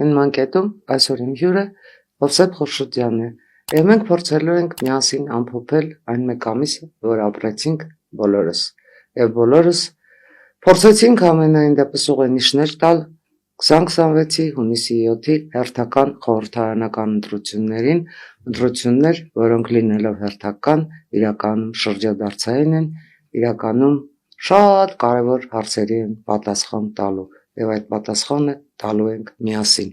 Հենման կետում այսօր իմ հյուրը Հովսեփ Խորշուդյանն է, եւ մենք փորձելու ենք միասին ամփոփել այն մեկ ամիսը, որ ապրեցինք բոլորս, եւ բոլորս փորձեցինք ամենայն դեպս ուղենիշներ տալ 2026-ի հունիսի 7-ի հերթական խորհրդարանական ընտրություններ, որոնք լինելով հերթական, իրականում շրջադարձային են, իրականում շատ կարևոր հարցերի են պատասխան տալու, եւ այդ պատասխանը տալու ենք միասին,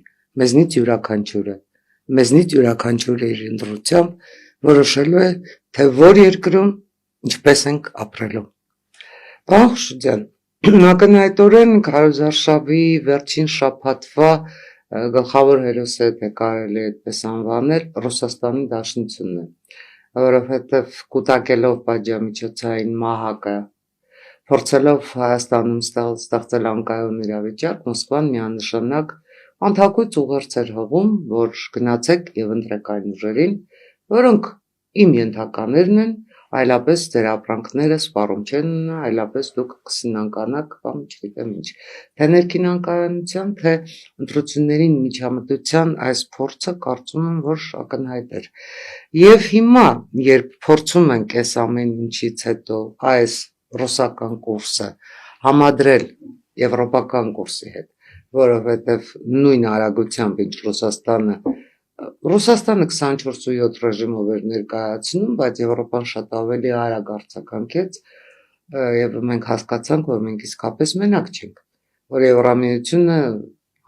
մեզնից յուրաքանչյուրը իր ընտրությամբ որոշելու է, թե որ երկրում ինչպես ենք ապրելու։ Պարոն Խորշուդյան, ակնհայտորեն քարոզարշավի վերջին շաբաթվա գլխավոր հերոսը, թե կարելի է այդպես անվանել, Ռուսաստանի Դաշնությունն է, որովհետև կուտակելով պատժամիջոցային մահակը, փորձելով Հայաստանում ստեղծել անկայուն իրավիճակ, Մոսկվան միանշանակ անթակույց ուղերձ էր հղում, որ գնացեք եւ ընտրեք այն ուժերին, որոնք իմ ենթականերն են, այլապես ձեր ապրանքները սպառում չեն ունենա, այլապես դուք կսնանկանաք կամ չգիտեմ ինչ, թե ներքին անկայունության, թե ընտրություններին միջամտության այս փորձը կարծում եմ, որ ակնհայտ էր։ Եվ հիմա, երբ փորձում ենք այս ամեն ինչից հետո այս ռուսական կուրսը համադրել եվրոպական կուրսի հետ, որովհետև նույն արագությամբ, ինչ Ռուսաստանը 24/7 ռեժիմով էր ներկայացնում, բայց Եվրոպան շատ ավելի արագ արձագանքեց, եւ մենք հասկացանք, որ մենք իսկապես մենակ չենք, որ Եվրամիությունը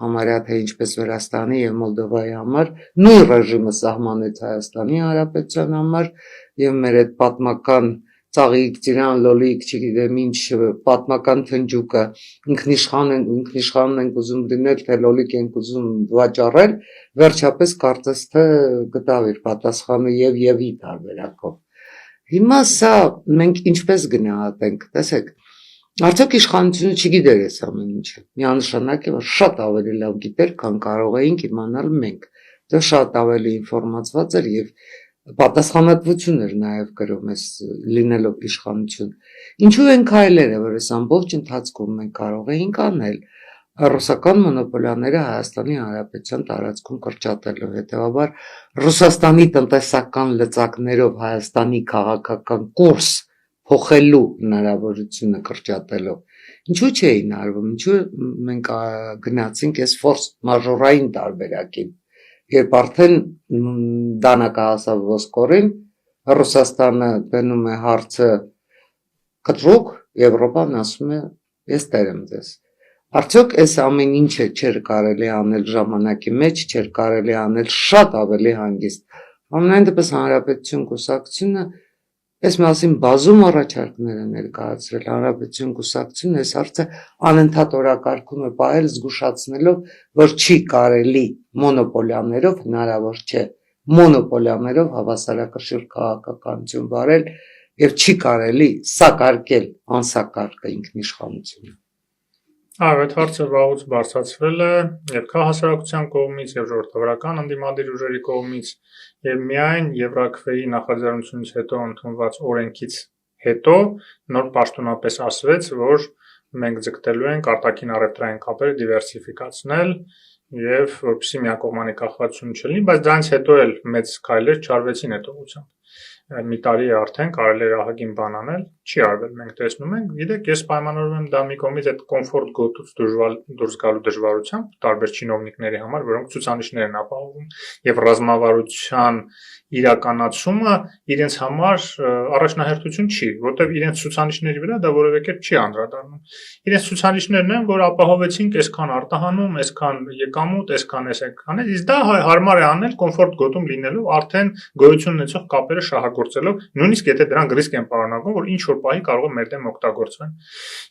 համարյա թե ինչպես Վրաստանի եւ Մոլդովայի համար նույն ռեժիմը սահմանեց Հայաստանի Հանրապետության համար, եւ մեր այդ պատմական ծաղիկ, ծիրան, լոլիկ, չգիտեմ ինչ, պատմական թնջուկը ինքնիշխանն ենք ուզում դնել, թե լոլիկ ենք ուզում վաճառել, վերջապես կարծես թե գտավ իր պատասխանը եւ տարբերակով։ Հիմա սա մենք ինչպես գնահատենք, տեսեք, արդյոք իշխանությունը չգիտեր այս ամեն ինչը, միանշանակ է, որ շատ ավելի լավ գիտեր, քան կարող էինք իմանալ մենք, դա շատ ավելի ինֆորմացված էր եւ պատասխանատվություն էր նաև կրում ես լինելով իշխանություն։ Ինչու են քայլերը, որ այս ամբողջ ընթացքում մենք կարող էինք անել ռուսական մոնոպոլիաները Հայաստանի Հանրապետության տարածքում կրճատելով, հետևաբար Ռուսաստանի տնտեսական լծակներով Հայաստանի քաղաքական կուրս փոխելու հնարավորությունը կրճատելով։ Ինչու չէին արվում, ինչու մենք գնացինք այս ֆորս մաժորային տարբերակին, երբ արդեն դանակը հասավ ոսկորին, Ռուսաստանը դնում է հարցը կտրուկ, Եվրոպան ասում է ես տեր եմ ձեզ։ Արդյոք այս ամեն ինչը չէր կարելի անել ժամանակի մեջ, չէր կարելի անել շատ ավելի հանգիստ։ Ամենայն դեպս Հանրապետություն կուսակցությունը այս մասին բազում առաջարկներ է ներկայացրել, Հանրապետություն կուսակցությունը այս հարցը անընդհատ օրակարգում է պահել, զգուշացնելով, որ չի կարելի մոնոպոլիաներով, հնարավոր չէ մոնոպոլիաներով հավասարակշիռ քաղաքականություն վարել եւ չի կարելի սակարկել անսակարկը ինքնիշխանությունը։ Այդ հարցը վաղուց բարձրացվել է եւ քաղաքացիական կողմից եւ ժողովրդավարական ընդդիմադիր ուժերի կողմից եւ միայն Եվրաքվեի նախաձեռնությունից հետո ընդունված օրենքից հետո նոր պաշտոնապես ասվեց, որ մենք ձգտելու ենք արտաքին առևտրային կապերը դիվերսիֆիկացնել եւ որպեսզի միակողմանի կախվածություն չլինի, բայց դրանից հետո էլ մեծ քայլեր չարվեցին այդ ուղղությամբ։ Մի տարի է արդեն կարելի է ահագին բան անել, չի արվել, մենք տեսնում ենք, գիտեք, ես պայմանավորվում եմ դա մի կողմից այդ կոմֆորտ գոտուց դուրս գալու դժվարությամբ տարբեր չինովնիկների համար, որոնք ցուցանիշներ են ապահովում եւ ռազմավարության իրականացումը իրենց համար առաջնահերթություն չի, որտեղ իրենց ցուցանիշների վրա դա որևէ կերպ չի անդրադառնում։ Իրենց ցուցանիշներն են, որ ապահովեցինք այսքան արտահանում, այսքան եկամուտ, այսքան իսկ դա հարմար է անել կոմֆորտ գոտում լինելով արդեն գոյություն ունեցող կապերը շահագործելով, նույնիսկ եթե դրանք ռիսկ են պարունակում, որ ինչ որ պահի կարող է մեր դեմ օգտագործվեն։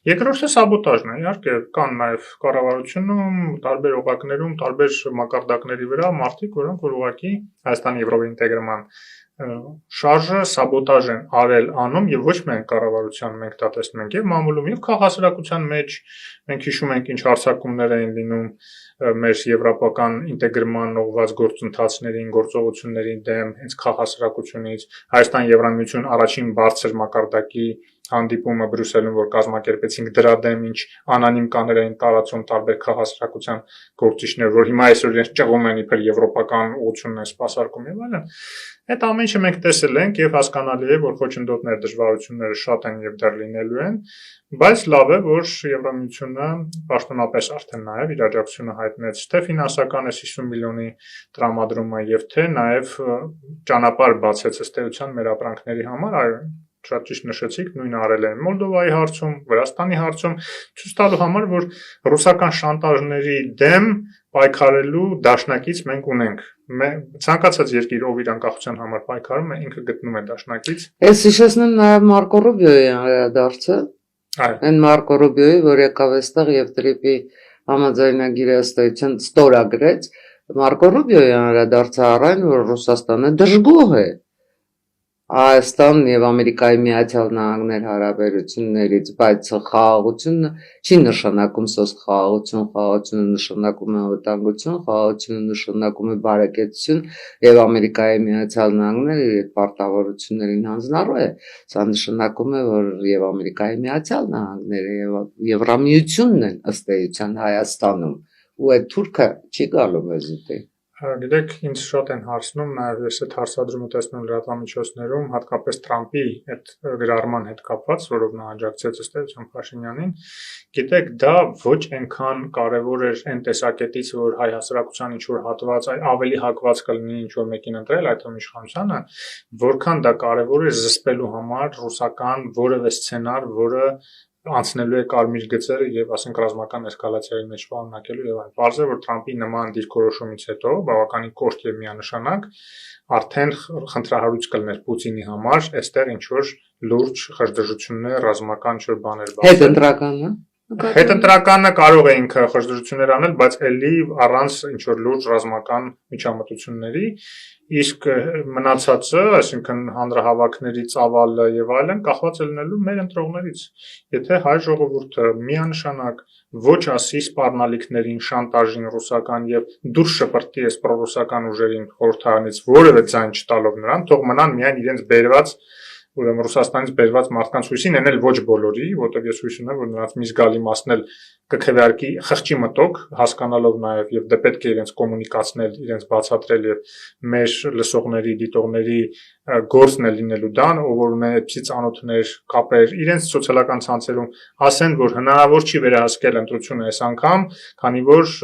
Երկրորդը սաբոտաժն է, իհարկե կան նաև կառավարությունում, տարբեր օղակներում, տարբեր մակարդակների վրա մարդիկ, որոնք որ ուղղակի Հայաստանի եվրոինտեգրման շարժը սաբոտաժ են արել անում եւ ոչ միայն կառավարության մենք դա տեսնում ենք եւ մամուլում եւ քաղաքացիական մեջ մենք հիշում ենք ինչ հարձակումներ էին լինում մեր եվրոպական ինտեգրման ուղղված գործընթացներին, գործողությունների դեմ, հենց քաղաքացիությունից Հայաստան Եվրամիություն առաջին բարձր մակարդակի հանդիպումը Բրյուսելում, որ կազմակերպեցինք դրա դեմ ինչ անանիմ կաներ էին տարածում տարբեր քաղաքացիական գործիչներ, որ հիմա այսօր իրենց ճղում են իբր եվրոպական ուղղությունն են սպասարկում եւ այլն։ Այդ ամեն ինչը մենք տեսել ենք եւ հասկանալի է, որ խոչընդոտներ, դժվարությունները շատ են եւ դեռ լինելու են, բայց լավ է, որ Եվրամիությունը պաշտոնապես արդեն նաեւ իր աջակցությունը հայտնեց թե ֆինանսական 50 միլիոնի տրամադրումը եւ թե նաեւ ճանապարհ բացեց ըստ էության մեր ապրանքների համար, այո, շատ ճիշտ նշեցիք, նույնը արել են Մոլդովայի հարցում, Վրաստանի հարցում, ցույց տալու համար, որ ռուսական շանտաժների դեմ պայքարելու դաշնակից մենք ունենք։ Ցանկացած երկիր, ով իր անկախության համար պայքարում է, ինքը գտնում է դաշնակից։ Ես հիշեցնեմ նաև Մարկո Ռուբիոյի անդրադարձը։ Այն Մարկո Ռուբիոյի, որ եկավ այստեղ եւ տրիպի համաձայնագիրը ըստ էության ստորագրեց, Մարկո Ռուբիոյի անդրադարձը առայն, որ Ռուսաստանը դժգոհ է Հայաստան եւ Ամերիկայի Միացյալ Նահանգներ հարաբերություններից, բայց խաղաղությունը չի նշանակում սոս խաղաղություն, խաղաղությունը նշանակում է անվտանգություն, խաղաղությունը նշանակում է բարեկեցություն եւ Ամերիկայի Միացյալ Նահանգները իր պարտավորություններին հանձնառու է, սա նշանակում է, որ եւ Ամերիկայի Միացյալ Նահանգները եւ Եվրամիությունն են ըստ էության Հայաստանում, ու այդ թուրքը չի գալու մեզուտի։ Գիտեք, ինձ շատ են հարցնում, նաև ես այդ հարցադրումը տեսնում լրատվամիջոցներում, հատկապես Թրամփի այդ գրառման հետ կապված, որով նա աջակցեց ըստ էության Փաշինյանին։ Գիտեք, դա ոչ այնքան կարևոր էր այն տեսակետից, որ հայ հասարակության ինչ-որ հատված ավելի հակված կլինի ինչ-որ մեկին ընտրել, այդ իշխանությանը, որքան դա կարևոր է զսպելու համար ռուսական որևէ սցենար, որը անցնելու է կարմիր գծերը եւ ասենք ռազմական էսկալացիայի մեջ շարունակելու եւ այլն։ Պարզ է, որ Թրամփի նման դիրքորոշումից հետո բավականին կոշտ եւ միանշանակ արդեն խնդրահարույց կլներ Պուտինի համար, այստեղ ինչ որ լուրջ խժդժություններ, ռազմական ինչ որ բաներ բացել։ Հետընտրականը Հետընտրականը կարող է ինքը խժդժություններ անել, բայց ելի առանց ինչ որ լուրջ ռազմական միջամտությունների, իսկ մնացածը, այսինքն հանրահավաքների ծավալը եւ այլն կախված է լինելու մեր ընտրողներից։ Եթե հայ ժողովուրդը միանշանակ ոչ ասի սպառնալիքներին, շանտաժին ռուսական եւ դուրս շպրտի այս պրոռուսական ուժերին խորհրդարանից որևէ ձայն չտալով նրան, թող մնան միայն իրենց բերված ուրեմն Ռուսաստանից բերված մարդկանց հույսին, են էլ ոչ բոլորի, որտեղ ես հույս ունեմ, որ նրանց մի զգալի մասն էլ կքվեարկի խղճի մտոք, հասկանալով նաև եւ դա պետք է իրենց կոմունիկացնել, իրենց բացատրել եւ մեր լսողների, դիտողների գործն է լինելու դա, ով որ ունեն այդպիսի ծանոթներ, կապեր, իրենց սոցիալական ցանցերում ասեն, որ հնարավոր չի վերահսկել ընտրությունը այս անգամ, քանի որ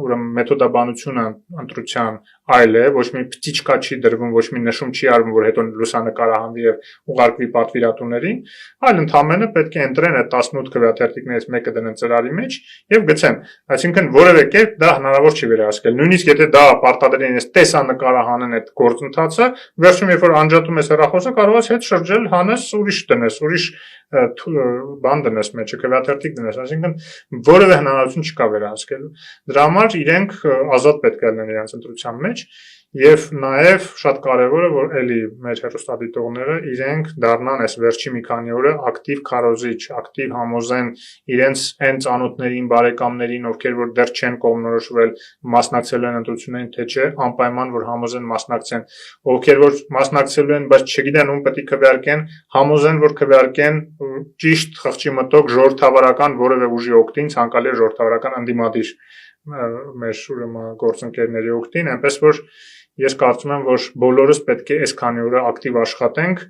ուրեմն մեթոդաբանությունը ընտրության այլ է, ոչ մի պտիչկա չի դրվում, ոչ մի նշում չի արվում, որ հետո լուսանկարահանվի եւ ուղարկվի պատվիրատուներին, այլ ընդհանրապես պետք է ընտրեն այդ 18 քվեաթերթիկներից մեկը դնեն ծրարի մեջ եւ գցեն։ Այսինքն որևէ կերպ դա հնարավոր չի վերահսկել։ Նույնիսկ եթե դա պարտադրեն ես տեսանկարահանեն այդ գործընթացը, վերջում երբ որ անջատում ես հեռախոսը, կարող ես հետ շրջել, հանես, ուրիշ դնես, ուրիշ բան դնես մեջը, քվեաթերթիկ դնես, այսինքն որևէ հնարավորություն չկա վերահսկելու։ Դրա համար իրենք ազատ պետք է լինեն իրենց ընտրության մեջ եւ նաեւ շատ կարեւոր է, որ էլի մեր հեռուստադիտողները իրենք դառնան այս վերջի մի քանի օրը ակտիվ քարոզիչ, ակտիվ համոզեն իրենց այն ծանոթներին, բարեկամներին, ովքեր որ դեռ չեն կողմնորոշվել մասնակցելու են ընտրություններին, թե չէ, անպայման որ համոզեն մասնակցեն, ովքեր որ մասնակցելու են, բայց չգիտեն ում պետք է քվեարկեն, համոզեն որ քվեարկեն ճիշտ խղճի մտոք ժողովրդավարական որևէ ուժի օգտին, ցանկալի է ժողովրդավարական ընդդիմադիր մեր ուրեմն գործընկերների օգտին, այնպես որ ես կարծում եմ, որ բոլորս պետք է այս քանի օրը ակտիվ աշխատենք։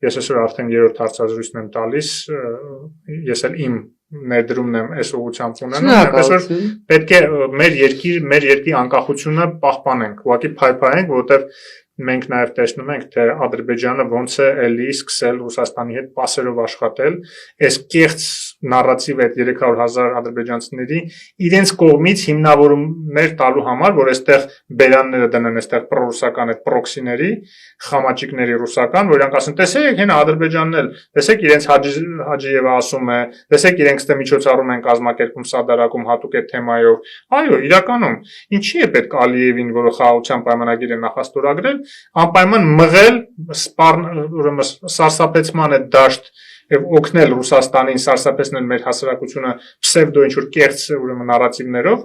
Ես այսօր արդեն երրորդ հարցազրույցն եմ տալիս, ես էլ իմ ներդրումն եմ այս ուղղությամբ ունենում, այնպես որ պետք է մեր երկրի անկախությունը պահպանենք, ուղղակի փայփայենք, որովհետև մենք նաև տեսնում ենք, թե Ադրբեջանը ոնց է էլի սկսել Ռուսաստանի հետ պասերով աշխատել, այս կեղծ նարատիվ այդ 300,000 ադրբեջանցիների իրենց կողմից հիմնավորումներ տալու համար, որ այստեղ բերանները դնեն այստեղ պրոռուսական այդ պրոքսիների, խամաճիկների ռուսական, որ իրանք ասեն, տեսեք, հենա Ադրբեջանն էլ, տեսեք իրենց Հաջիևը ասում է, տեսեք իրենք ստե միջոցառում են կազմակերպում Սադարակում հատուկ այդ թեմայով։ Այո, իրականում, ինչի է պետք Ալիևին, որը խաղաղության պայմանագիր է նախաստորագրել, անպայման մղել ուրեմն սարսափեցման այդ դաշտ եւ օգնել Ռուսաստանին սարսափեցնել մեր հասարակությունը պսևդո ինչ որ կեղծ ուրեմն նարատիվներով,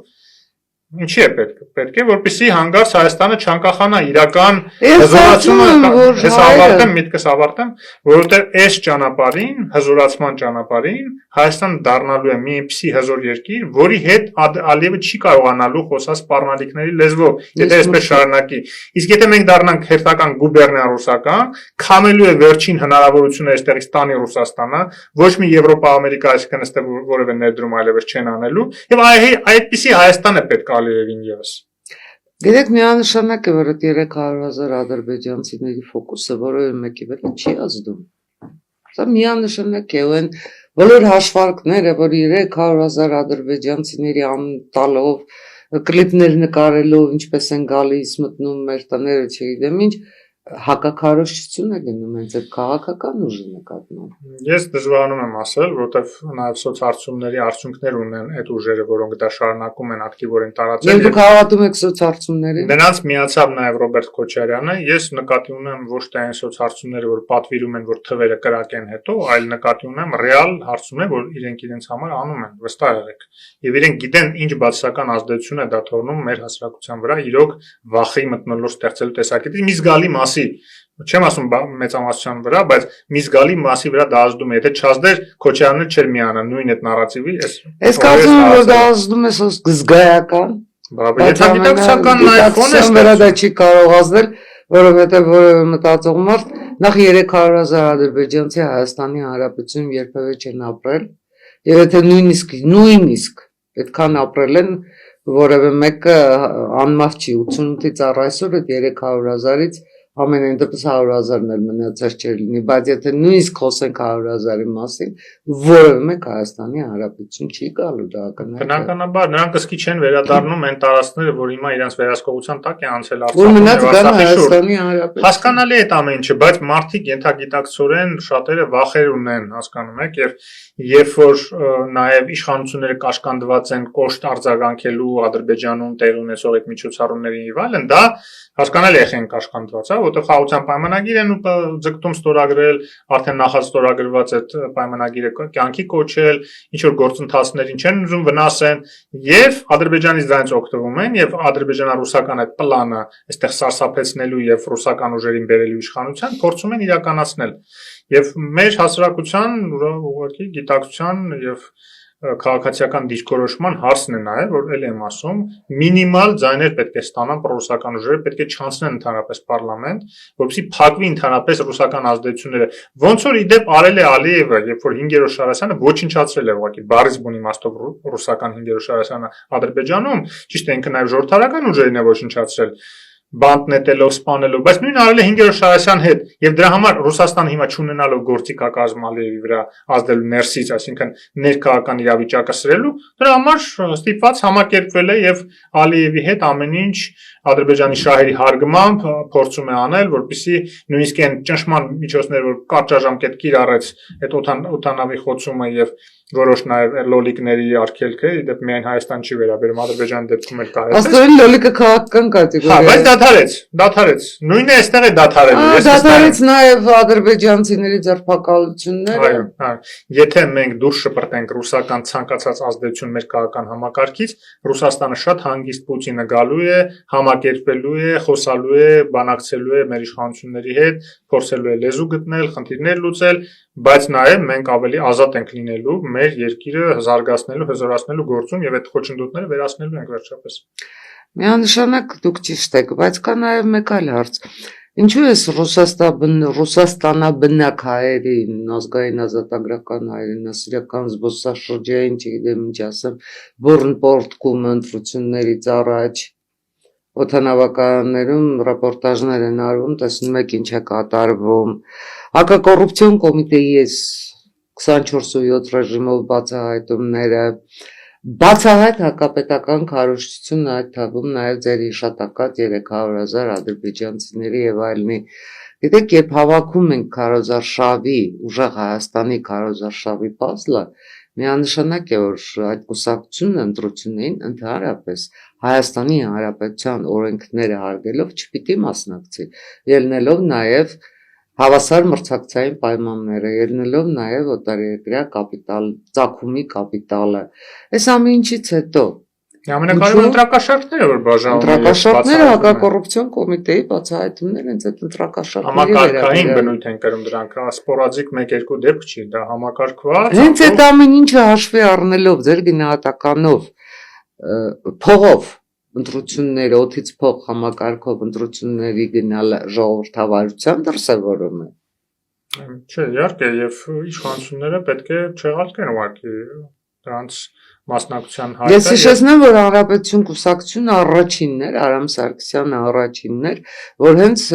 Ինչի է պետք է, որպեսզի հանգարց Հայաստանը չանկախանա իրական Ես կարծում եմ, որ հզորացումը, միտքս ավարտեմ, որովհետև այս ճանապարհին, հզորացման ճանապարհին Հայաստանը դառնալու է մի այնպիսի հզոր երկիր, որի հետ Ալիևը չի կարողանալու խոսալ սպառնալիքների լեզվով, եթե այսպես շարունակի։ Իսկ եթե մենք դառնանք հերթական գուբերնիա ռուսական, քամելու է վերջին հնարավորությունը այստեղից տանի Ռուսաստանը, ոչ մի Եվրոպա, Ամերիկա, այսինքն այստեղ որևէ ներդրում այլևս չեն անելու, եւ այդպիսի Հայաստան է պետք Ալիևին եւս։ Գիտեք, միանշանակ է, որ այդ 300,000 ադրբեջանցիների ֆոկուսը որևէ մեկի վրա չի ազդում։ Սա միանշանակ է, այն բոլոր հաշվարկները, որ 300,000 ադրբեջանցիների անտալով, կլիպներ նկարելով, ինչպես են գալիս, մտնում մեր տները, չգիտեմ ինչ, հակաքարոզչություն է գնում, հենց այդ քաղաքական ուժը նկատմամբ։ Ես դժվարանում եմ ասել, որովհետև նաև սոցհարցումների արդյունքներ ունեն այդ ուժերը, որոնք դա շարունակում են ակտիվորեն տարածել։ Եվ դուք հավատում եք սոցհարցումներին։ Նրանց միացավ նաև Ռոբերտ Քոչարյանը։ Ես նկատի ունեմ ոչ թե այն սոցհարցումները, որ պատվիրում են, որ թվերը կրակեն հետո, այլ նկատի ունեմ ռեալ հարցումներ, որ իրենց համար անում են, վստահ եղեք։ Եվ իրենք գիտեն ինչ բացասական ազդեցություն է դա թողնում մեր հասարակության վրա, իրոք վախի մթնոլորտ ստեղծելու տեսակետից մի զգալի մասի, չեմ ասում մեծամասնության վրա, բայց մի զգալի մասի վրա դա ազդում է, եթե չազդեր Քոչարյանը չէր միանա նույն այդ նարատիվի, Ես կարծում եմ, որ դա ազդում է զգայական, բայց գիտակցական նաև ֆոնը վրա դա չի կարող ազդել, որովհետև մտածող մարդ նախ 300,000 ադրբեջանցի Հայաստանի Հանրապետությունում երբևէ չեն ապրել, եւ եթե նույնիսկ այդքան ապրել են, որևէ մեկը անմահ չի 88-ից առ այսօր այդ 300,000-ից ամենայն դեպս 100,000-ն էլ մնացած չէր լինի, բայց եթե նույնիսկ խոսենք 100,000-ի մասին, որևէ մեկ Հայաստանի Հանրապետություն չի գալու դա ակնհայտ։ Բնականաբար նրանք սկի չեն վերադառնում այն տարածքները, որ հիմա իրենց վերահսկողության տակ է անցել Արցախում։ Հասկանալի է այդ ամեն ինչը, բայց մարդիկ ենթագիտակցորեն շատերը վախեր ունեն, հասկանում եք, եւ երբ որ նաև իշխանությունները կաշկանդված են կոշտ արձագանքելու Ադրբեջանում տեղ ունեցող այդ միջոցառումներին եւ այլն, դա հասկանալի է են կաշկանդված, հա, որտեղ խաղաղության պայմանագիր են ձգտում ստորագրել, արդեն նախաստորագրված այդ պայմանագիրը կյանքի կոչել, ինչ որ գործընթացներին չեն ուզում վնասեն եւ Ադրբեջանից դրանից օգտվում են եւ ադրբեջանա-ռուսական այդ պլանը այստեղ սարսափեցնելու եւ ռուսական ուժերին բերելու իշխանության փորձում են իրականացնել։ Եվ մեր հասարակության ուղղակի գիտակցության եւ քաղաքացիական դիրքորոշման հարցն է նաև, որ ել եմ ասում, մինիմալ ձայներ պետք է ստանան ռուսական ուժերը, պետք է չանցնեն ընդհանրապես պարլամենտ, որովհետեւ փակվի ընդհանրապես ռուսական ազդեցությունները։ Ոնց որ իդեպ արել է Ալիևը, երբ որ 5-րդ Շարասյանը ոչնչացրել է ուղղակի բառից բուն իմաստով ռուսական 5-րդ Շարասյանը Ադրբեջանում, ճիշտ է ինքը նաև ժողովրդական ուժերին է ոչնչացրել բանտ նետելով, սպանելով, բայց նույն արել է 5-րդ Շարասյան հետ եւ դրա համար Ռուսաստանը հիմա չունենալով գործիքակազմ Ալիևի վրա ազդելու ներսից, այսինքն ներքաղաքական իրավիճակը սրելու, դրա համար ստիպված համակերպվել է եւ Ալիևի հետ ամեն ինչ Ադրբեջանի շահերի հարգմամբ փորձում է անել, որպեսզի նույնիսկ այն ճնշման միջոցները, որ կարճաժամկետ կիրառեց այդ օտանավի խոցումը եւ որոշ նաև լոլիկների արգելքը, իդեպ միայն Հայաստան չի վերաբերում, Ադրբեջանի դեպքում էլ կա։ Աստորեն լոլիկը քաղաքական կատեգորիա է։ Հա, բայց դադարեց։ Նույնն է այստեղ է դադարելու։ Դադարեց նաև ադրբեջանցիների ձերբակալությունները։ Այո։ Եթե մենք դուրս շպրտենք ռուսական ցանկացած ազդեցություն մեր քաղաքական համակարգից, Ռուսաստանը շատ հանգիստ Պուտինը գալու է, համակերպելու է, խոսալու է, բանակցելու է մեր իշխանությունների հետ, փորձելու է լեզու գտնել, խնդիրներ լուծել, բայց նաև մենք ավելի ազատ ենք լինելու մեր երկիրը զարգացնելու, հզորացնելու գործում եւ այդ խոչընդոտները վերացնելու ենք վերջապես։ Միանշանակ դուք ճիշտ եք, բայց կա նաև մեկ այլ հարց։ Ինչու է Ռուսաստանաբնակ հայերին, ազգային ազատագրական հայերին, ասիրական զբոսաշրջային, չգիտեմ ինչ ասեմ, բուրնպորտկում ընտրություններից առաջ օդանավակայաններում ռեպորտաժներ են արվում, տեսնում եք ինչ է կատարվում։ Հակակոռուպցիոն կոմիտեի այս 24/7 ռեժիմով բացահայտումները, բացահայտ հակապետական քարոզչությունը, այդ թվում նաև ձեր հիշատակած 300,000 ադրբեջանցիների եւ այլնի։ Գիտեք, երբ հավաքում ենք քարոզարշավի, ուժեղ Հայաստանի քարոզարշավի պազլը, միանշանակ է, որ այդ կուսակցությունը ընտրություններին ընդհանրապես Հայաստանի Հանրապետության օրենքները հարգելով չպիտի մասնակցի, ելնելով նաև հավասար մրցակցային պայմանները, ելնելով նաև օտարերկրյա կապիտալ, ծագումի կապիտալը։ Այս ամեն ինչից հետո Ամենակարևորը ընտրակաշառքները, որ բաժանում են։ Ընտրակաշառքները հակակոռուպցիոն կոմիտեի բացահայտումներ հենց այդ ընտրակաշառքների համակարգային բնույթ են կրում դրանք, սպորադիկ 1-2 դեպք չի, դա համակարգված։ Հենց այդ ամեն ինչը հաշվի առնելով ձեր գնահատականով փողով ընտրությունները, օդից փող համակարգով ընտրությունների գնալը ժողովրդավարության դրսևորում է։ Չէ, իհարկե, եւ իշխանությունները պետք է չեղարկեն ուղղակի դրանց մասնակցության հայտը։ Ես հիշեցնեմ, որ Հանրապետություն կուսակցությունը առաջինն էր, Արամ Սարգսյանը առաջինն էր, որ հենց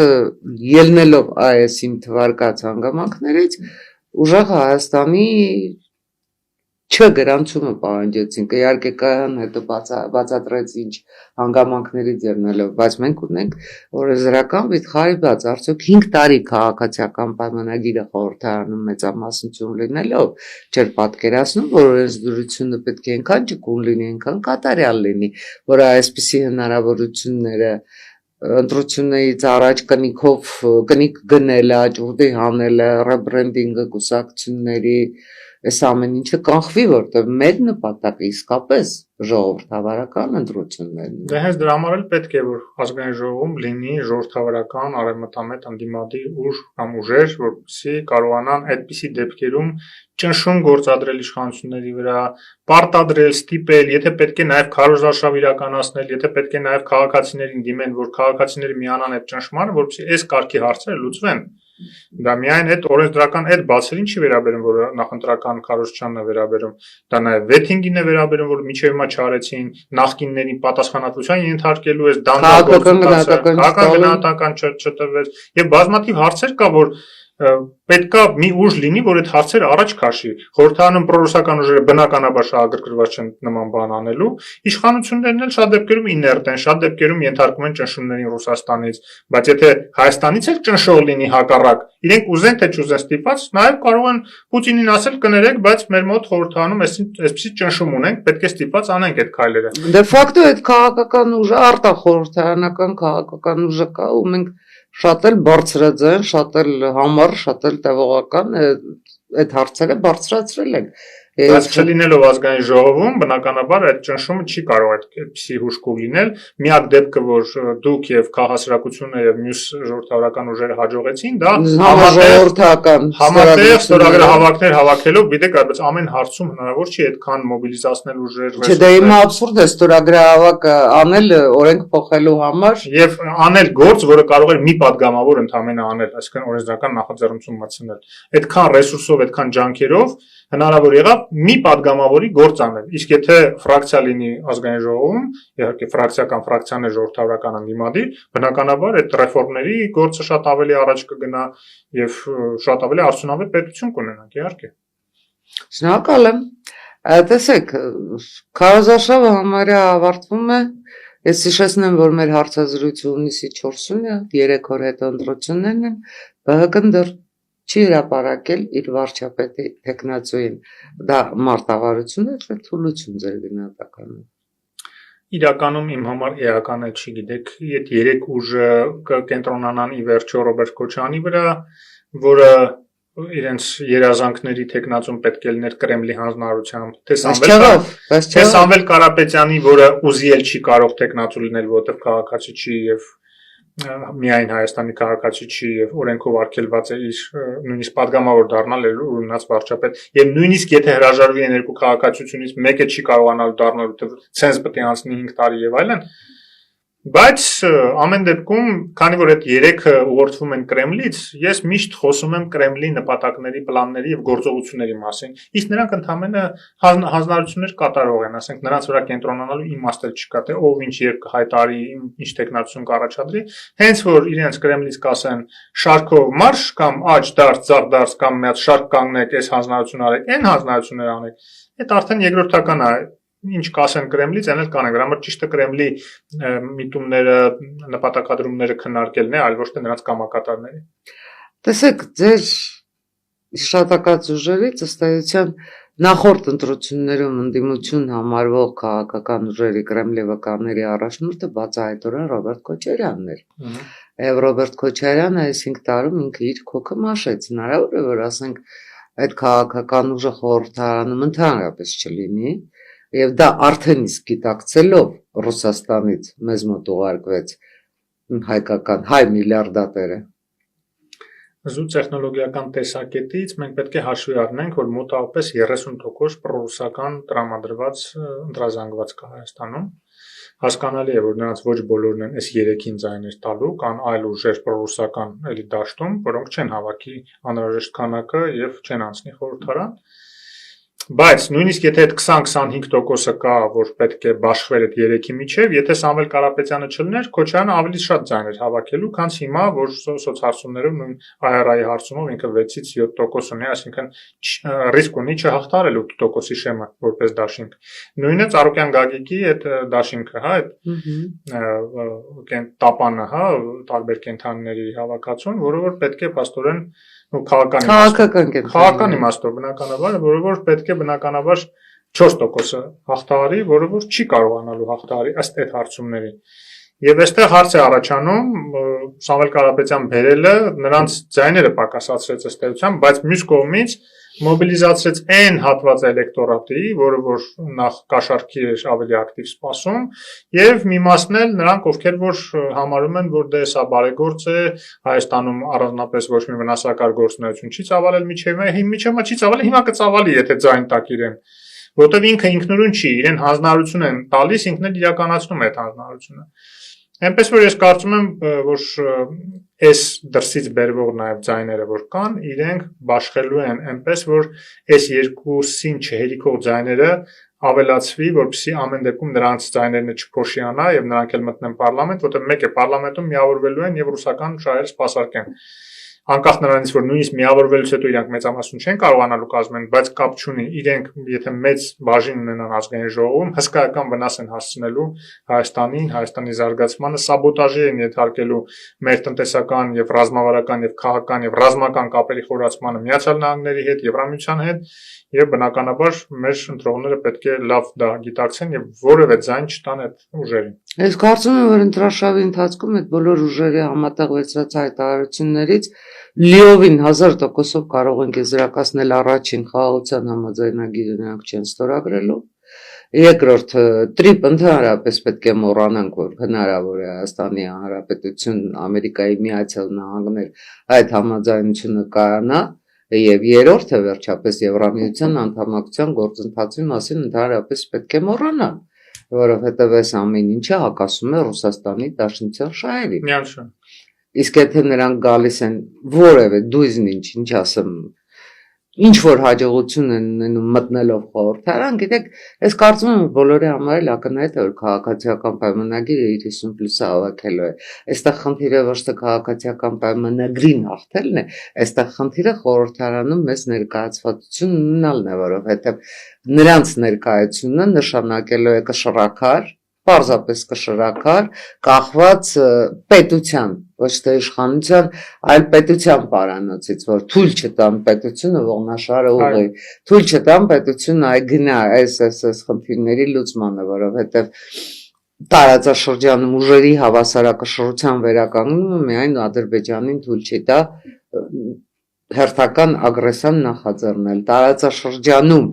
ելնելով AES-ին թվարկած հանգամանքներից ուժեղ Հայաստանի չգրանցումը պահանջեցինք, իհարկե կայան հետո բացատրեց ինչ հանգամանքներից ելնելով, բայց մենք ունենք օրենսդրական վիթխարի բաց, արդյոք 5 տարի քաղաքացիական պայմանագիրը խորհրդարանում մեծամասնություն լինելով չէր պատկերացնում, որ օրենսդրությունը պետք է այնքան ճկուն լինի, այնքան կատարյալ լինի, որ այսպիսի հնարավորությունները ընտրություններից առաջ կնիկ գնելը, աճուրդի հանելը, ռեբրենդինգը կուսակցությունների այս ամեն ինչը կանխվի, որտեղ մեր նպատակը իսկապես ժողովրդավարական ընտրություններն են։ Դե հենց դրա համար էլ պետք է որ ազգային ժողովում լինի ժողովրդավարական արևմտամետ անդիմադիր ուժ կամ ուժեր, որպեսզի կարողանան այդպիսի դեպքերում ճնշում գործադրել իշխանությունների վրա, պարտադրել, ստիպել, եթե պետք է նաև քարոզարշավ իրականացնել, եթե պետք է նաև քաղաքացիներին դիմեն, որ քաղաքացիները միանան այդ ճնշմանը, որպեսզի այս կարգի հարցերը լուծվեն։ Դա միայն այդ օրենսդրական այդ բացերին չի վերաբերում, որ նախընտրական քարոզչյանն է վերաբերում, դա նաև վեթինգին է վերաբերում, որ միջև հիմա չարեցին, նախկիններին պատասխանատվության ենթարկելու այս դանդաղ քաղաքական գնահատական չտվեց եւ բազմաթիվ հարցեր կա, որ պետքա մի ուժ լինի, որ այդ հարցերը առաջ քաշի։ Խորհրդարանում պրոռուսական ուժերը բնականաբար շահագրգռված չեն նման բան անելու, իշխանություններն էլ շատ դեպքերում իներտ են, շատ դեպքերում ենթարկում են ճնշումներին Ռուսաստանից, բայց եթե Հայաստանից էլ ճնշող լինի հակառակ, իրենք ուզեն թե չուզեն ստիպված, նաև կարող են Պուտինին ասել կներեք, բայց մեր մոտ խորհրդարանում այսպիսի ճնշում ունենք, պետք է ստիպված անենք այդ քայլերը։ Դե ֆակտո այդ քաղաքական ուժը արտախորհրդարանական քաղաքական ուժը կա ու մենք շատ էլ բարձրաձայն, շատ էլ համառ, շատ էլ տևողական այդ հարցերը բարձրացրել են։ Բայց չլինելով ազգային ժողովում, բնականաբար այդ ճնշումը չի կարող այդպիսի հուժկով լինել։ Միակ դեպքը, որ դուք եւ քաղաքասրակությունը եւ մյուս ժողովրդավարական ուժերը հաջողեցին, դա համատեղ ստորագրահավաքներ հավաքելով, գիտեք, բայց ամեն հարցում հնարավոր չի այդքան մոբիլիզացնել ուժեր։ Չէ, դա հիմա абսուրդ է ստորագրահավաք անել օրենք փոխելու համար եւ անել գործ, որը կարող է մի падգամավոր ընդամենը անել, այսինքն օրենսդրական նախաձեռնություն մտցնել։ Այդքան ռեսուրսով, այդքան ջանքերով հնարավոր եղավ մի падգամավորի գործ անել։ Իսկ եթե ֆրակցիա լինի ազգային ժողովում, իհարկե ֆրակցիական ֆրակցիան է ժողովրդավարական անդիմադիր, բնականաբար այդ ռեֆորմների գործը շատ ավելի առաջ կգնա եւ շատ ավելի արդյունավետ պետություն կունենանք, իհարկե։ Շնորհակալ եմ։ Տեսեք, քարոզարշավը համարյա ավարտվում է։ Ես հիշեցնեմ, որ մեր հարցազրույցը հունիսի 4-ն է, 3 օր հետո ընտրություններն են, ԲՀԿ-ն դեռ չի հրապարակել իր վարչապետի տեխնացուին, դա մարտավարություն է, թե թուլություն ձեր գնահատականը։ Իրականում իմ համար էական է, չգիտեք, այդ 3 ուժը կկենտրոնանան ի վերջո Ռոբերտ Քոչարյանի վրա, որը իրենց երազանքների տեխնացուն պետք է լիներ Կրեմլի հանձնարարությամբ, թե Սամվել Կարապետյանի, որը ուզի էլ չի կարող տեխնացու լինել, որովհետև քաղաքացի չի եւ միայն Հայաստանի քաղաքացի չի եւ օրենքով արգելված է իր նույնիսկ падգամավոր դառնալ ունենած վարչապետ եւ նույնիսկ եթե հրաժարվի են երկու քաղաքացիությունից մեկը չի կարողանալ դառնալ որովհետեւ ցենզ պետք է անցնի 5 տարի եւ այլն բայց ամեն դեպքում քանի որ այդ 3-ը ուղղորդվում են Կրեմլից ես միշտ խոսում եմ Կրեմլի նպատակների, պլանների եւ գործողությունների մասին իսկ նրանք ընդհանրապես հանձնարարություններ կատարող են ասենք նրանց վրա կենտրոնանալու իմաստ էլ չկա թե ով ինչ երբ կհայտարարի ինչ տեխնացություն կառաջադրի հենց որ իրենց Կրեմլից կասեն շարքով մարշ կամ աջ դարձ ծառ դարձ կամ մի հատ շարք կանգնեք այս հանձնարարություն արեք այն հանձնարարություններ անեք այդ արդեն երկրորդական է ինչ կասեն Կրեմլից, այն էլ կանենք, դրա համար ճիշտը Կրեմլի միտումները, նպատակադրումները քննարկելն է, այլ ոչ թե նրանց կամակատարների։ Տեսեք, ձեր շատակած ուժերից ըստ էության նախորդ ընտրություններում ընդդիմություն համարվող քաղաքական ուժերի Կրեմլի վկաների առաջնորդը բացահայտորեն Ռոբերտ Քոչարյանն էր։ Եվ Ռոբերտ Քոչարյանը այս 5 տարում ինքը իր քոքը մաշեց, հնարավոր է որ ասենք այդ քաղաքական ուժը խորհրդարանում ընդհանրապես չլինի, Եվ դա արդեն իսկ գիտակցելով Ռուսաստանից մեզ մոտ ուղարկվեց հայ միլիարդատերը։ Զուտ տեխնոլոգիական տեսակետից մենք պետք է հաշվի առնենք, որ մոտավորապես 30% պրոռուսական տրամադրված ընտրազանգված կա Հայաստանում։ Հասկանալի է, որ նրանց ոչ բոլորն են այս 3-ին ձայներ տալու, կան այլ ուժեր պրոռուսական էլի դաշտում, որոնք չեն հավաքի անհրաժեշտ քանակը եւ չեն անցնի խորհրդարան։ Բայց նույնիսկ եթե այդ 20-25%-ը կա, որ պետք է բաշխվեր այդ 3-ի միջև, եթե Սամվել Կարապետյանը չլներ, Քոչարյանը ավելի շատ ձայներ հավաքելու, քան հիմա, որ սոցհարցումներով նույն IRA-ի հարցումով ինքը 6-ից 7% ունի, այսինքն ռիսկ ունի չհաղթարել 8%-ի շեմը որպես դաշինք։ Նույնը Ծառուկյան Գագիկի այդ դաշինքը, հա, այդ տապանը, հա, տարբեր կենթանիների հավաքածուն, որը որ պետք է փաստորեն քաղաքական իմաստով բնականաբար, որը որ պետք է բնականաբար 4%-ը հաղթահարի, որը որ չի կարողանալու հաղթահարի ըստ այդ հարցումների։ Եվ այստեղ հարց է առաջանում Սամվել Կարապետյան բերելը նրանց ձայները պակասացրեց ըստ էության, բայց մյուս կողմից մոբիլիզացրեց այն հատված էլեկտորատի, որը որ նախ կաշառքի էր ավելի ակտիվ սպասում, եւ մի մասն էլ նրանք, ովքեր որ համարում են, որ դե սա բարեգործ է, Հայաստանում առանձնապես ոչ մի վնասակար գործունեություն չի ծավալել միջևը չի ծավալել, հիմա կծավալի, եթե ձայն տակ իրեն, որտեվ ինքը ինքնուրույն չի, իրեն հանձնարարություն են տալիս, ինքն էլ իրականացնում է այդ հանձնարարությունը։ Այնպես որ ես կարծում եմ, որ այս դրսից բերվող նաև ձայները որ կան, իրենք բաշխելու են այնպես, որ այս երկուսին չհերիքող ձայները ավելացվի, որպեսզի ամեն դեպքում նրանց ձայներն չփոշիանա եւ նրանք էլ մտնեն պարլամենտ, որտեղ մեկ է պարլամենտում միավորվելու են եւ ռուսական շահերը սպասարկեն։ Անկախ նրանից, որ նույնիսկ միավորվելուց հետո իրանք մեծամասնություն չեն կարողանալու կազմել, բայց կապ չունի, իրենք եթե մեծ բաժին ունենան ազգային ժողովում, հսկայական վնաս են հասցնելու Հայաստանին, Հայաստանի զարգացմանը, սաբոտաժի են ենթարկելու մեր տնտեսական եւ ռազմավարական եւ քաղաքական եւ ռազմական կապերի խորացմանը Միացյալ Նահանգների հետ, Եվրամիության հետ, եւ բնականաբար մեր ընտրողները պետք է լավ դա գիտակցեն եւ որևէ ձայն չտան այդ ուժերին։ Ես կարծում եմ, որ ընտրաշավի ընթացքում այդ բոլոր ուժերի համատեղվեցրած հայտարարություններից լիովին 1000%-ով կարող ենք եզրակացնել առաջին խաղաղության համաձայնագիրը նրանք չեն ստորագրելու։ Երկրորդ տրիպ ընդհանրապես պետք է մոռանանք, որ հնարավոր է Հայաստանի Հանրապետություն, Ամերիկայի Միացյալ Նահանգներ այդ համաձայնությունը կայանա, եւ երրորդը վերջապես Եվրամիության անդամակցության գործընթացի մասին ընդհանրապես պետք է մոռանալ, որովհետեւ այս ամեն ինչը հակասում է Ռուսաստանի Դաշնության շահերին։ Միանշան։ Իսկ եթե նրանք գալիս են որևէ դույզնինչ, ինչ ասեմ, ինչ որ հաջողություն են ունենում մտնելով խորհրդարան, գիտեք, ես կարծում եմ բոլորի համար էլ ակնհայտ է, որ քաղաքացիական պայմանագիրը իր 50+ հավաքելու է։ Այստեղ խնդիրը ոչ թե քաղաքացիական պայմանագրին հաղթելն է, այստեղ խնդիրը խորհրդարանում մեծ ներկայացվածություն ունենալն է, որովհետև նրանց ներկայությունը նշանակելու է կշռակար, պարզապես կշռակար, կախված պետության, ոչ թե իշխանության, այլ պետության պարանոցից, որ թույլ չտան պետությունը ողնաշարը ուղղի, թույլ չտան պետությունը այգնա այս խնդիրների լուծմանը, որովհետև տարածաշրջանում ուժերի հավասարակշռության վերականգնումը միայն Ադրբեջանին թույլ չի տա հերթական ագրեսիան նախաձեռնել, տարածաշրջանում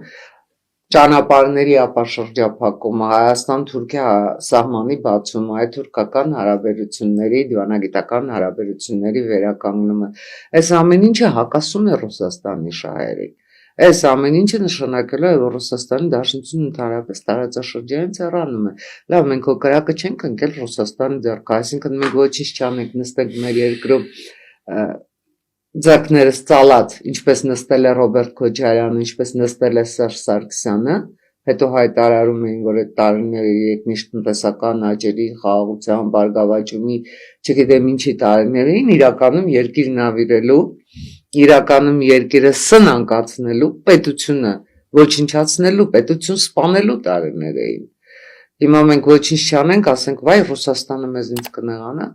ճանապարհների ապաշրջափակումը, Հայաստան-Թուրքիա սահմանի բացումը, այդ թուրքական հարաբերությունների, դիվանագիտական հարաբերությունների վերականգնումը, այս ամեն ինչը հակասում է Ռուսաստանի շահերին։ Այս ամեն ինչը նշանակելու է, որ Ռուսաստանի Դաշնությունն ընդհանրապես տարածաշրջանից հեռանում է։ Լավ, մենք հո կրակը չենք ընկել Ռուսաստանի ձեռքը, այսինքն մենք ոչինչ չանենք, նստենք մեր երկրում ձեռքներս ծալած, ինչպես նստել է Ռոբերտ Քոչարյանը, ինչպես նստել է Սերժ Սարգսյանը, հետո հայտարարում էին, որ այդ տարիները երկնիշ տնտեսական աճերի, խաղաղության, բարգավաճումի, չգիտեմ ինչի տարիներ էին, իրականում երկիրն ավիրելու, իրականում երկիրը սնանկացնելու, պետությունը ոչնչացնելու, պետություն սպանելու տարիներ էին։ Հիմա մենք ոչինչ չանենք, ասենք, վայ Ռուսաստանը մեզնից կնեղանա։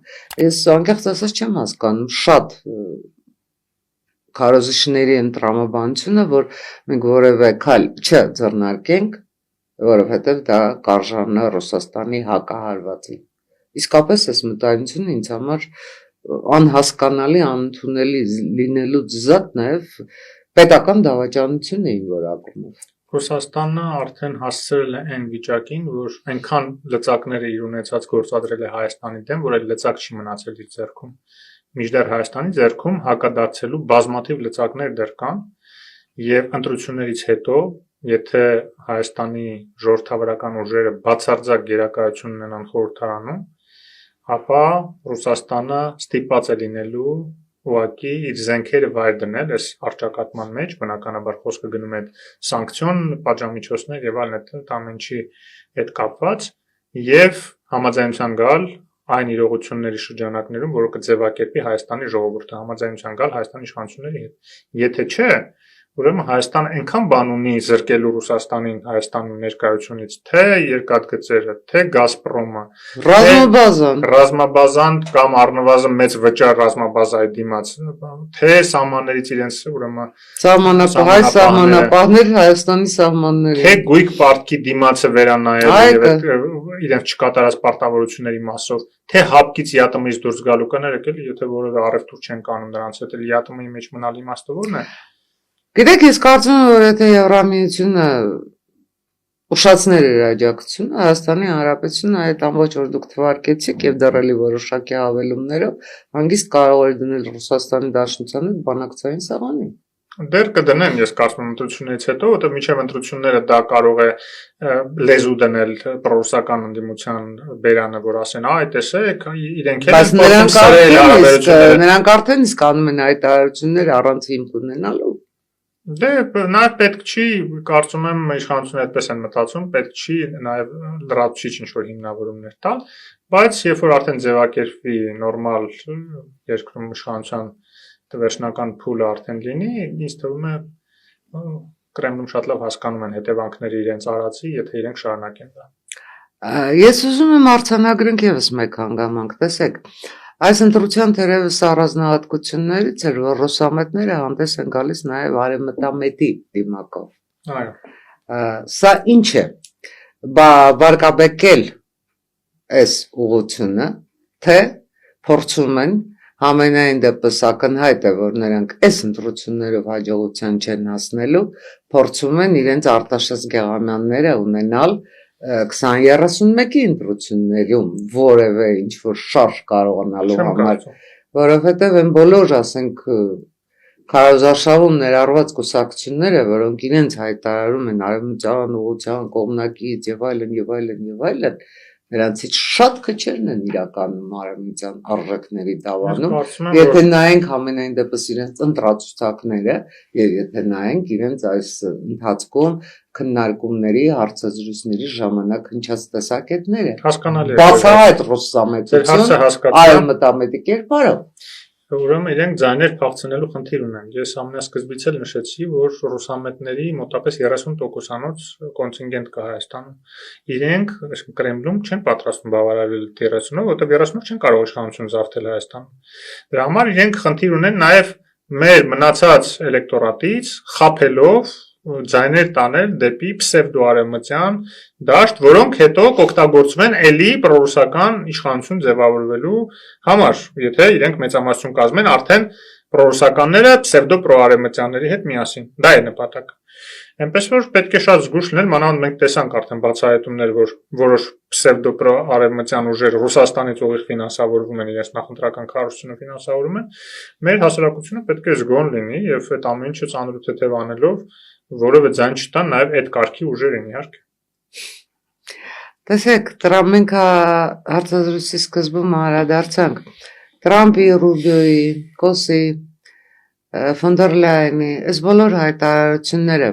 Ես անկեղծ ասած չեմ հասկանում, շատ քարոզիչների ընտրամաբանությունը, որ մենք որևէ քայլ չձեռնարկենք, որովհետև դա կարժանա Ռուսաստանի հակահարվածին։ Իսկապես այս մտայնությունը ինձ համար անհասկանալի, անընդունելի լինելուց զատ նաև պետական դավաճանություն էին որակումով։ Ռուսաստանը արդեն հասցրել է այն վիճակին, որ այնքան լծակները իր ունեցած գործադրել է Հայաստանի դեմ, որ այդ լծակ չի մնացել իր ձեռքում։ Մինչդեռ Հայաստանի ձեռքում հակադարձելու բազմաթիվ լծակներ դեռ կան, եւ ընտրություններից հետո, եթե Հայաստանի ժողովրդավարական ուժերը բացարձակ գերակայություն ունենան խորհրդարանում, ապա Ռուսաստանը ստիպված է լինելու ուղղակի իր զենքերը վայր դնել այս առճակատման մեջ, բնականաբար խոսքը գնում է սանկցիոն պատժամիջոցներ եւ այլն այդ ամենի հետ կապված եւ համաձայնության գալ այն իրողությունների շրջանակներում, որը կձևակերպի Հայաստանի ժողովուրդը, համաձայնության գալ Հայաստանի իշխանությունների հետ։ Եթե չէ, ուրեմն Հայաստանը այնքան բան ունի զրկելու Ռուսաստանին Հայաստանի ներկայությունից, թե երկաթգծերը, թե Գազպրոմը, ռազմաբազան կամ առնվազն մեծ վճար ռազմաբազայի դիմաց, թե սահմաններից իրենց ուրեմն սահմանապահներ Հայաստանի սահմանները, թե գույք պարտքի դիմացը վերանայել եւ իրենց չկատարած պարտավորությունների մասով, թե հապկից յատմից դուրս գալու կներեք, եթե որևէ առևտուր չեն կանում նրանց հետ, յատմի մեջ մնալ իմաստը ո՞րն է։ Գիտեք, ես կարծում եմ, որ եթե Եվրամիությունը ուշացներ իր աջակցությունը, Հայաստանի Հանրապետությունը այդ ամբողջ որ դուք թվարկեցիք եւ դեռելի որոշակի հավելումներով հանգիստ կարող էր դնել Ռուսաստանի Դաշնությանը բանակցային սեղանին։ Դեռ կդնեն, ես կարծում եմ ընտրություններից հետո, որտեղ միջև ընտրությունները դա կարող է լեզու դնել պրոռուսական ընդդիմության բերանը, որ ասեն, այ տեսեք, իրենք էլ են փոխում սրել հարաբերությունները։ Նրանք արդեն իսկ անում են այդ հարաբերությունները առանց հիմք ունենալու։ Դե նաև պետք չի, կարծում եմ իշխանությունները այդպես են մտածում, պետք չի նաև լրացուցիչ ինչ-որ հիմնավորումներ տալ, բայց երբ որ արդեն ձևակերպվի նորմալ երկրում իշխանության վերջնական փուլը արդեն լինի, ինձ թվում է Կրեմլում շատ լավ հասկանում են հետևանքները իրենց արածի, եթե իրենք շարունակեն դա։ Ես ուզում եմ արձանագրենք եւս մեկ հանգամանք, տեսեք, այս ընտրության թերևս առանձնահատկություններից էր, որ ռուսամետները հանդես են գալիս նաև արևմտամետի դիմակով։ Այո։ Սա ինչ է, վարկաբեկել այս ուղղությունը, թե փորձում են Համենայն դեպս ակնհայտ է, որ նրանք այս ընտրություններով հաջողության չեն հասնելու, փորձում են իրենց Արտաշես Գեղամյանները ունենալ 2031-ի ընտրություններում որևէ ինչ-որ շարժ կարողանալու համար, որովհետև են բոլոր, ասենք, քարոզարշավում ներառված կուսակցությունները, որոնք իրենց հայտարարում են արևմտյան ուղղության կողմնակից եւ այլն եւ այլն եւ այլն, նրանցից շատ քչերն են իրականում արևմտյան արժեքների դավանում, եթե նայենք ամենայն դեպս իրենց ընտրացուցակները եւ եթե նայենք իրենց այս ընթացքում քննարկումների, հարցազրույցների ժամանակ հնչած տեսակետները, հասկանալի է, բացահայտ ռուսամետություն, արևմտամետի կերպարով։ Ուրեմն իրենք ձայներ փախցնելու խնդիր ունեն։ Ես ամենասկզբից էլ նշեցի, որ ռուսամետների մոտապես 30%-անոց կոնտինգենտ կա Հայաստանում։ Իրենք Կրեմլում չեն պատրաստվում բավարարել 30-ով, որտեղ 30-ով չեն կարող իշխանություն զարթել Հայաստանում։ Դրա համար իրենք խնդիր ունեն նաև մեր մնացած էլեկտորատից խաբելով ձայներ տանել դեպի պսևդոարևմտյան դաշտ, որոնք հետո կօգտագործվեն էլի պրոռուսական իշխանություն ձևավորվելու համար, եթե իրենք մեծամասնություն կազմեն արդեն պրոռուսականները պսևդոպրոարևմտյանների հետ միասին։ Դա է նպատակը։ Այնպես որ պետք է շատ զգուշ լինել, մանավանդ մենք տեսանք արդեն բացահայտումներ, որ որոշ պսևդոպրոարևմտյան ուժեր Ռուսաստանից ուղիղ ֆինանսավորվում են, իրենց նախընտրական քարոզությունը ֆինանսավորում են, մեր հասարակությունը պետք է զգոն լինի եւ այդ ամեն ինչը ծանրութ թեթև անելով որովը ձայն չտան նաև այդ կարգի ուժեր են իհարկե։ Տեսեք, մենք հարցազրույցի սկզբում անդրադարձանք Տրամփի, Ռուբիոյի, Կոսի, Ֆոն դեր Լայենի, այս բոլոր հայտարարությունները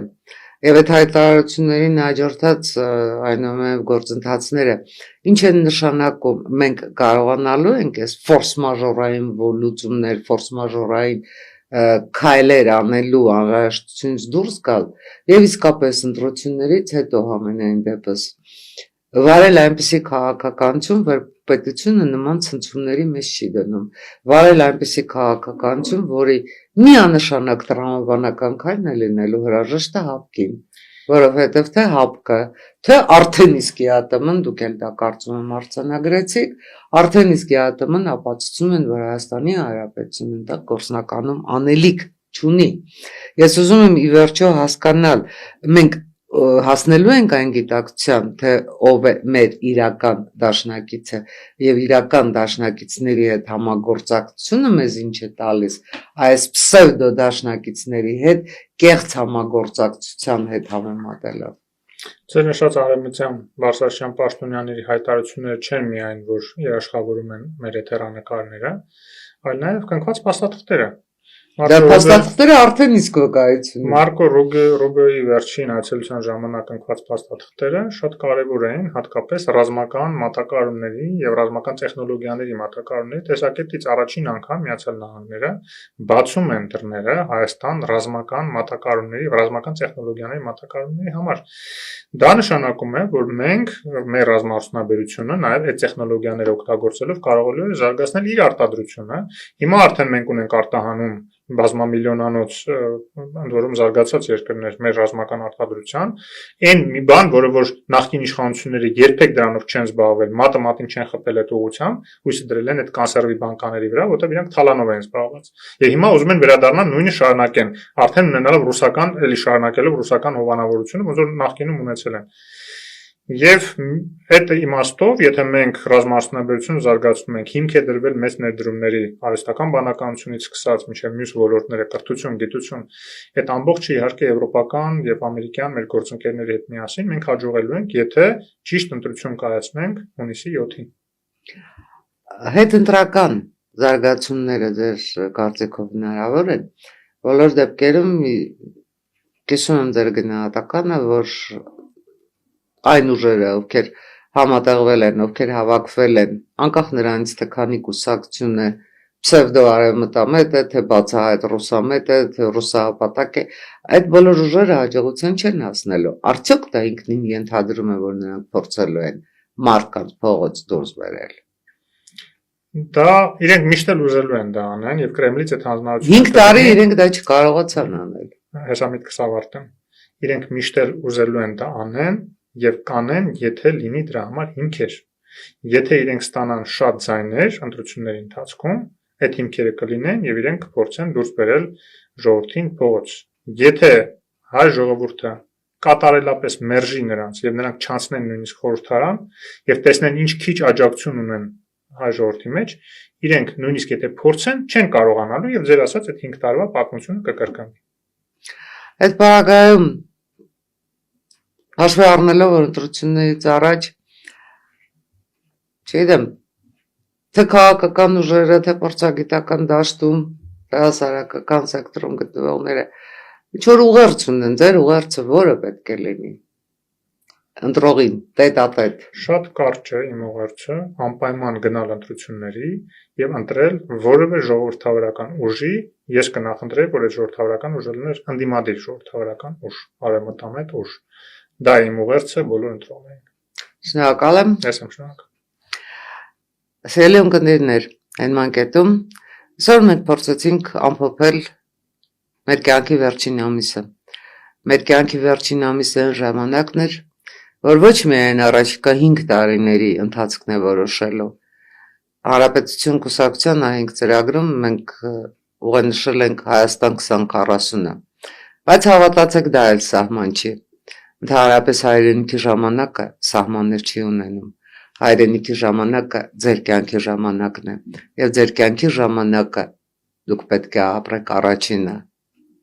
եւ այդ հայտարարություններին հաջորդած այնուամենայնիվ գործընթացները ինչ են նշանակում, մենք կարողանալու ենք այս ֆորս մաժորային լուծումներ, ֆորս մաժորային քայլեր անելու անհրաժեշտությունից դուրս գալ եւ իսկապես ընտրություններից հետո համենայն դեպս վարել այնպիսի քաղաքականություն, որ պետությունը նման ցնցումների մեջ չի դնում, վարել այնպիսի քաղաքականություն, որի միանշանակ տրամաբանական քայլն է լինելու հրաժեշտ է հապկին, որովհետև թե հապկը, թե արդեն իսկ ԵԱՏՄ-ն, դուք էլ դա կարծում եմ արձանագրեցիք, արդեն իսկ ԵԱՏՄ-ն ապացուցում են, որ Հայաստանի Հանրապետությունն դա գործնականում անելիք չունի։ Ես ուզում եմ ի վերջո հասկանալ, մենք հասնելու ենք այն գիտակցության, թե ով է մեր իրական դաշնակիցը եւ իրական դաշնակիցների հետ համագործակցությունը մեզ ինչ է տալիս, այս պսևդո դաշնակիցների հետ կեղծ համագործակցության հետ համեմատելով։ Ձեր նշած Արևմտյան Բարսաշյան պաշտոնյաների հայտարարությունները չեն միայն, որ երաշխավորում են մեր էթերանկարները, այլ նաև կնքված փաստաթղթերը։ Դա փաստաթղթերը արդեն իսկ վկայություն են։ Մարկո Ռուբիոյի վերջին այցելության ժամանակ ընկված փաստաթղթերը շատ կարևոր էին, հատկապես ռազմական մատակարարումների եւ ռազմական տեխնոլոգիաների մատակարարումների տեսակետից առաջին անգամ Միացյալ Նահանգները բացում են դռները Հայաստան ռազմական մատակարարումների եւ ռազմական տեխնոլոգիաների մատակարարումների համար։ Դա նշանակում է, որ մենք մեր ռազմաարդյունաբերությունը նաեւ այդ տեխնոլոգիաները օգտագործելով կարող ենք զարգացնել իր արտադրությունը։ Հիմա արդեն մենք ունենք արտահանում բազմամիլիոնանոց ընդ որում զարգացած երկրներ մեր ռազմական արտադրության, այն մի բան, որը որ նախկին իշխանությունները երբեք դրանով չեն զբաղվել, մատը մատին չեն խփել այդ ուղղությամբ, հույսը դրել են այդ կոնսերվի բանկաների վրա, որտեղ իրանք թալանով են զբաղված։ Եվ հիմա ուզում են վերադառնալ նույնը շարունակեն, արդեն ունենալով ռուսական, էլի շարունակելով ռուսական հովանավորությունը, ոնց որ նախկինում ունեցել են։ Եվ այդ իմաստով, եթե մենք ռազմաարդյունաբերությունը զարգացնում ենք, հիմք է դրվել մեծ ներդրումների արհեստական բանականությունից սկսած մինչև մյուս ոլորտները, կրթություն, գիտություն, այդ ամբողջը իհարկե եվրոպական եւ ամերիկյան մեր գործընկերների հետ միասին մենք հաջողելու ենք, եթե ճիշտ ընտրություն կայացնենք հունիսի 7-ին։ Հետընտրական զարգացումները ձեր կարծիքով հնարավոր են։ Բոլոր դեպքերում կիսում եմ ձեր գնահատականը, որ այն ուժերը, ովքեր համատեղվել են, ովքեր հավաքվել են, անկախ նրանից թե քանի կուսակցություն է, պսևդո արևմտամետ է, թե բացահայտ ռուսամետ է, թե ռուսահապատակ է, այդ բոլոր ուժերը հաջողության չեն հասնելու։ Արդյոք դա ինքնին ենթադրում է, որ նրանք փորձելու են մարդկանց փողոց դուրս բերել։ Դա իրենք միշտ էլ ուզելու են դա անեն եւ Կրեմլից այդ հանձնարարությունը 5 տարի իրենք դա չկարողացան անել։ Հեսամիտքս ավարտեմ։ Իրենք միշտ էլ ուզելու են դա անեն եւ կանեն, եթե լինի դրա համար հիմքեր։ Եթե իրենք ստանան շատ ձայներ ընտրությունների ընթացքում, այդ հիմքերը կլինեն եւ իրենք կփորձեն դուրս բերել ժողովրդին փողոց։ Եթե հայ ժողովուրդը կատարելապես մերժի նրանց եւ նրանք չանցնեն նույնիսկ խորհրդարան եւ տեսնեն ինչ քիչ աջակցություն ունեն հայ ժողովրդի մեջ, իրենք նույնիսկ եթե փորձեն, չեն կարողանալու եւ ձեր ասած այդ 5 տարվա պատմությունը կկրկնվի։ Այդ բaragայում հաշվի առնելով որ ընտրություններից առաջ չգիտեմ թե քաղաքական ուժերը, թե փորձագիտական դաշտում, թե հասարակական սեկտորում գտնվողները ինչ որ ուղերձ ունեն, ձեր ուղերձը որը պետք է լինի ընտրողին, տետատետ։ Շատ կարճ է իմ ուղերձը, անպայման գնալ ընտրությունների եւ ընտրել որևէ ժողովրդավարական ուժի, ես կնախընտրեի, որ այդ ժողովրդավարական ուժը լիներ ընդդիմադիր ժողովրդավարական ուժ, արևմտամետ ուժ։ Դա իմ ուղերձը բոլոր ընտրողներին։ Շնորհակալ եմ։ Ես եմ շնորհակալ։ Սիրելի ունկնդիրներ, այն մանկետում այսօր մենք փորձեցինք ամփոփել մեր կյանքի վերջին ամիսը։ Մեր կյանքի վերջին ամիսը ժամանակն էր, որ ոչ միայն առաջիկա 5 տարիների ընթացքն է որոշելու։ Հանրապետություն կուսակցության 5 ծրագրում մենք ուղենշել ենք Հայաստան 2040-ը։ Բայց հավատացեք, դա էլ սահման չի։ Ընդհանրապես հայրենիքի ժամանակը սահմաններ չի ունենում։ Հայրենիքի ժամանակը ձեր կյանքի ժամանակն է։ Եվ ձեր կյանքի ժամանակը դուք պետք է ապրեք առաջինը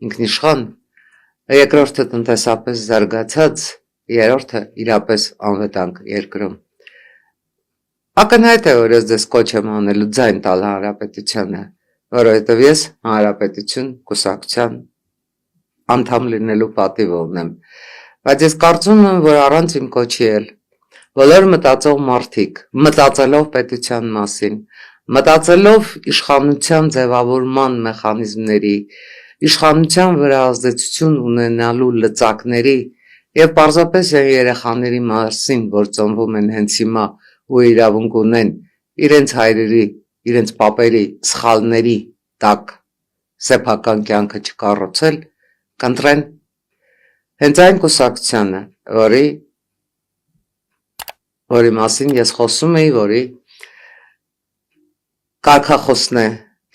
ինքնիշխան, երկրորդը տնտեսապես զարգացած, երրորդը իրապես անվտանգ երկրում։ Ակնհայտ է, որ ես ձեզ կոչ եմ անելու ձայն տալ հանրապետությանը, որովհետև ես հանրապետություն կուսակցության անդամ լինելու պատիվ ունեմ։ Բայց ես կարծում եմ, որ առանց իմ կոչի էլ բոլոր մտածող մարդիկ, մտածելով պետության մասին, մտածելով իշխանության ձևավորման մեխանիզմների, իշխանության վրա ազդեցություն ունենալու լծակների եւ պարզապես այն երեխաների մասին, որ ծնվում են հենց հիմա ու իրավունք ունեն իրենց հայրերի, իրենց պապերի սխալների տակ սեփական կյանքը չկառուցել, կընտրեն հենց այն կուսակցությանը, որի մասին ես խոսում էի, որի կարգախոսն է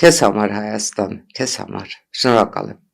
քեզ համար Հայաստան, քեզ համար։ Շնորհակալ եմ։